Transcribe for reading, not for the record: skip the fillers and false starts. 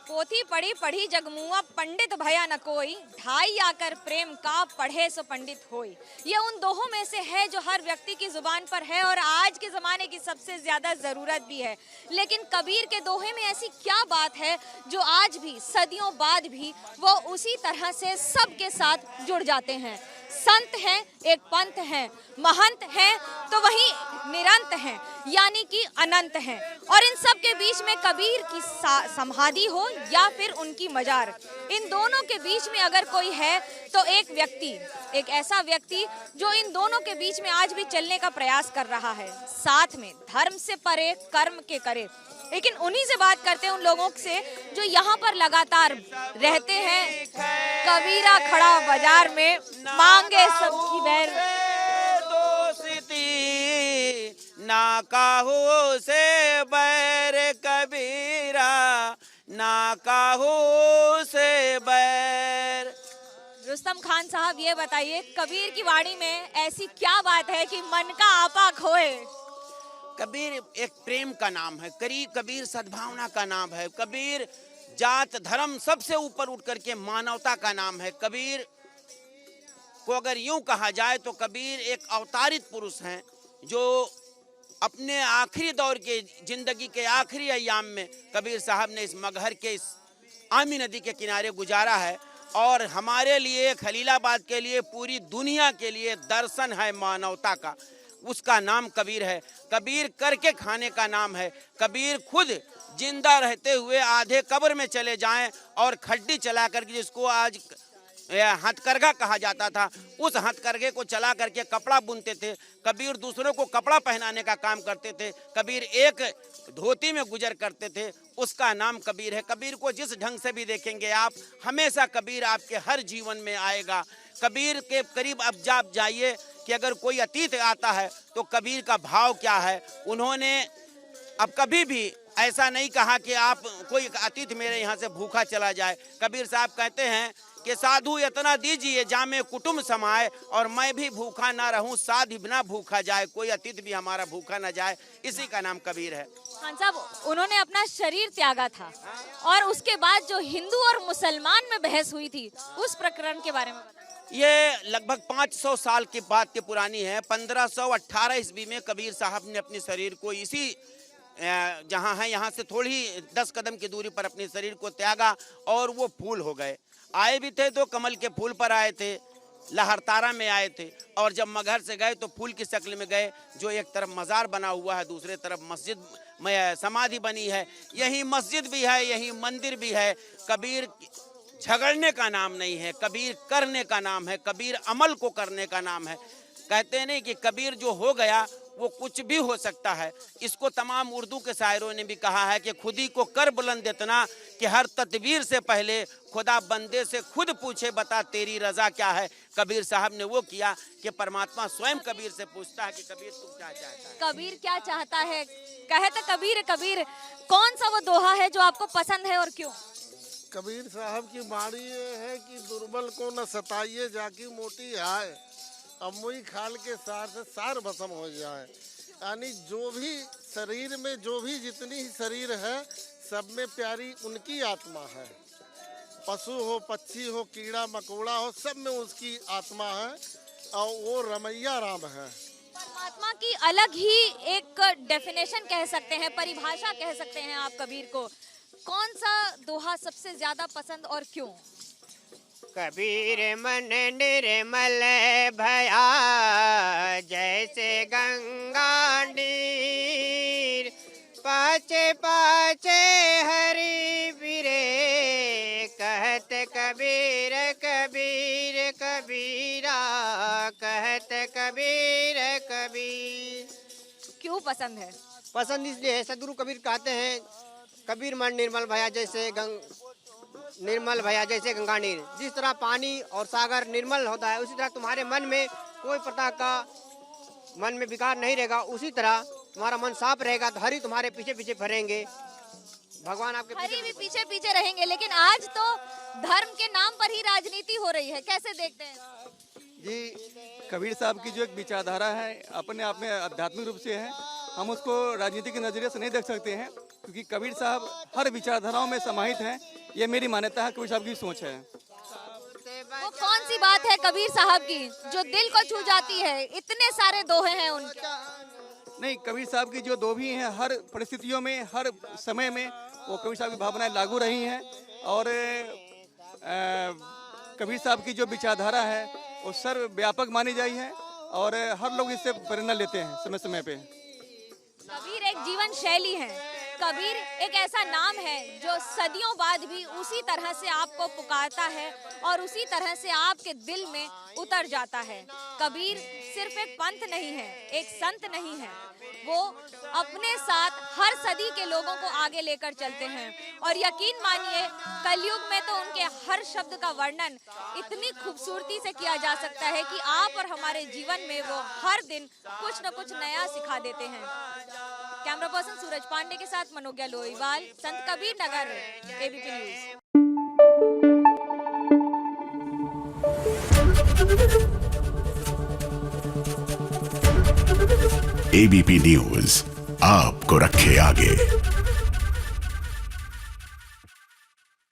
पोथी पढ़ी पढ़ी जगमुआ पंडित भया न कोई, ढाई आकर प्रेम का पढ़े सो पंडित होई। ये उन दोहों में से है जो हर व्यक्ति की जुबान पर है और आज के ज़माने की सबसे ज़्यादा ज़रूरत भी है। लेकिन कबीर के दोहे में ऐसी क्या बात है जो आज भी सदियों बाद भी वो उसी तरह से सबके साथ जुड़ जाते हैं। संत हैं, एक पंथ हैं, महंत हैं तो वही निरंत हैं, यानी कि अनंत हैं। और इन सब के बीच में कबीर की समाधि हो या फिर उनकी मजार, इन दोनों के बीच में अगर कोई है तो एक व्यक्ति, एक ऐसा व्यक्ति जो इन दोनों के बीच में आज भी चलने का प्रयास कर रहा है, साथ में धर्म से परे कर्म के करे। लेकिन उन्हीं से बात करते हैं, उन लोगों से जो यहाँ पर लगातार रहते हैं। कबीरा खड़ा बाजार में मांगे सबकी बैर, दोस्ती ना काहू से बैर कबीरा, ना काहू से बैर। रुस्तम खान साहब, ये बताइए कबीर की वाणी में ऐसी क्या बात है कि मन का आपा खोए? कबीर एक प्रेम का नाम है, कबीर सद्भावना का नाम है, कबीर जात धर्म सबसे ऊपर उठ करके मानवता का नाम है। कबीर को अगर यूं कहा जाए तो कबीर एक अवतारित पुरुष हैं जो अपने आखिरी दौर के जिंदगी के आखिरी अय्याम में कबीर साहब ने इस मगहर के इस आमी नदी के किनारे गुजारा है। और हमारे लिए, खलीलाबाद के लिए, पूरी दुनिया के लिए दर्शन है मानवता का, उसका नाम कबीर है। कबीर करके खाने का नाम है। कबीर खुद जिंदा रहते हुए आधे कब्र में चले जाएं और खड्डी चला करके, जिसको आज हथकरघा कहा जाता था, उस हथकरघे को चला करके कपड़ा बुनते थे। कबीर दूसरों को कपड़ा पहनाने का काम करते थे। कबीर एक धोती में गुजर करते थे, उसका नाम कबीर है। कबीर को जिस ढंग से भी देखेंगे आप, हमेशा कबीर आपके हर जीवन में आएगा। कबीर के करीब अब आप जाइए कि अगर कोई अतिथि आता है तो कबीर का भाव क्या है। उन्होंने अब कभी भी ऐसा नहीं कहा कि आप कोई अतिथि मेरे यहाँ से भूखा चला जाए। कबीर साहब कहते हैं कि साधु इतना दीजिए जामे कुटुंब समाए, और मैं भी भूखा ना रहूं, साधु बिना भूखा जाए, कोई अतिथि भी हमारा भूखा ना जाए। इसी का नाम कबीर है। खान साहब, उन्होंने अपना शरीर त्यागा था और उसके बाद जो हिंदू और मुसलमान में बहस हुई थी, उस प्रकरण के बारे में बताइए। ये लगभग 500 साल की बात की पुरानी है। 1518 ईस्वी में कबीर साहब ने अपने शरीर को इसी जहाँ है यहाँ से थोड़ी 10 कदम की दूरी पर अपने शरीर को त्यागा और वो फूल हो गए। आए भी थे तो कमल के फूल पर आए थे, लहरतारा में आए थे, और जब मगहर से गए तो फूल की शक्ल में गए। जो एक तरफ मज़ार बना हुआ है, दूसरे तरफ मस्जिद में समाधि बनी है। यही मस्जिद भी है, यही मंदिर भी है। कबीर झगड़ने का नाम नहीं है, कबीर करने का नाम है, कबीर अमल को करने का नाम है। कहते नहीं कि कबीर जो हो गया वो कुछ भी हो सकता है। इसको तमाम उर्दू के शायरों ने भी कहा है कि खुदी को कर बुलंद इतना कि हर तदबीर से पहले खुदा बंदे से खुद पूछे बता तेरी रजा क्या है। कबीर साहब ने वो किया कि परमात्मा स्वयं कबीर से पूछता है कि कबीर तू क्या चाहता है। कबीर क्या चाहता है? कहते कबीर कबीर, कौन सा वो दोहा है जो आपको पसंद है और क्यों? कबीर साहब की वाणी ये है कि दुर्बल को न सताइए जाकी मोटी आए, अमुई खाल के सार से सार भस्म हो जाए। यानी जो भी शरीर में, जो भी जितनी ही शरीर है, सब में प्यारी उनकी आत्मा है। पशु हो, पक्षी हो, कीड़ा मकोड़ा हो, सब में उसकी आत्मा है और वो रमैया राम है। परमात्मा की अलग ही एक डेफिनेशन कह सकते हैं, परिभाषा कह सकते हैं आप कबीर को। कौन सा दोहा सबसे ज्यादा पसंद और क्यों? कबीर मन निर्मल भया जैसे गंगा नीर, पाछे पाछे हरि बिरे कहत कबीर कबीर कबीरा, कहत कबीर कबीर। क्यों पसंद है? पसंद इसलिए है, सदगुरु कबीर कहते हैं कबीर मन निर्मल भया जैसे निर्मल भया जैसे गंगा नीर। जिस तरह पानी और सागर निर्मल होता है, उसी तरह तुम्हारे मन में कोई प्रकार का मन में विकार नहीं रहेगा। उसी तरह तुम्हारा मन साफ रहेगा तो हरि तुम्हारे पीछे पीछे भरेंगे, भगवान आपके हरि भी पीछे पीछे रहेंगे। लेकिन आज तो धर्म के नाम पर ही राजनीति हो रही है, कैसे देखते हैं जी? कबीर साहब की जो एक विचारधारा है अपने आप में आध्यात्मिक रूप से है। हम उसको राजनीति के नजरिए से नहीं देख सकते हैं, क्योंकि कबीर साहब हर विचारधाराओं में समाहित हैं। ये मेरी मान्यता है, कबीर साहब की सोच है। वो कौन सी बात है कबीर साहब की जो दिल को छू जाती है? इतने सारे दोहे हैं उनके। नहीं, कबीर साहब की जो दोही हैं, हर परिस्थितियों में, हर समय में वो कबीर साहब की भावनाएं लागू रही हैं। और कबीर साहब की जो विचारधारा है वो सर्वव्यापक मानी जाई है और हर लोग इससे प्रेरणा लेते हैं समय समय पे। कबीर एक जीवन शैली है। कबीर एक ऐसा नाम है जो सदियों बाद भी उसी तरह से आपको पुकारता है और उसी तरह से आपके दिल में उतर जाता है। कबीर सिर्फ एक पंथ नहीं है, एक संत नहीं है, वो अपने साथ हर सदी के लोगों को आगे लेकर चलते हैं। और यकीन मानिए, कलयुग में तो उनके हर शब्द का वर्णन इतनी खूबसूरती से किया जा सकता है कि आप और हमारे जीवन में वो हर दिन कुछ न कुछ नया सिखा देते हैं। कैमरा पर्सन सूरज पांडे के साथ मनोज्ञा लोईवाल, संत Kabir Nagar, ABP news. ABP news आपको रखे आगे।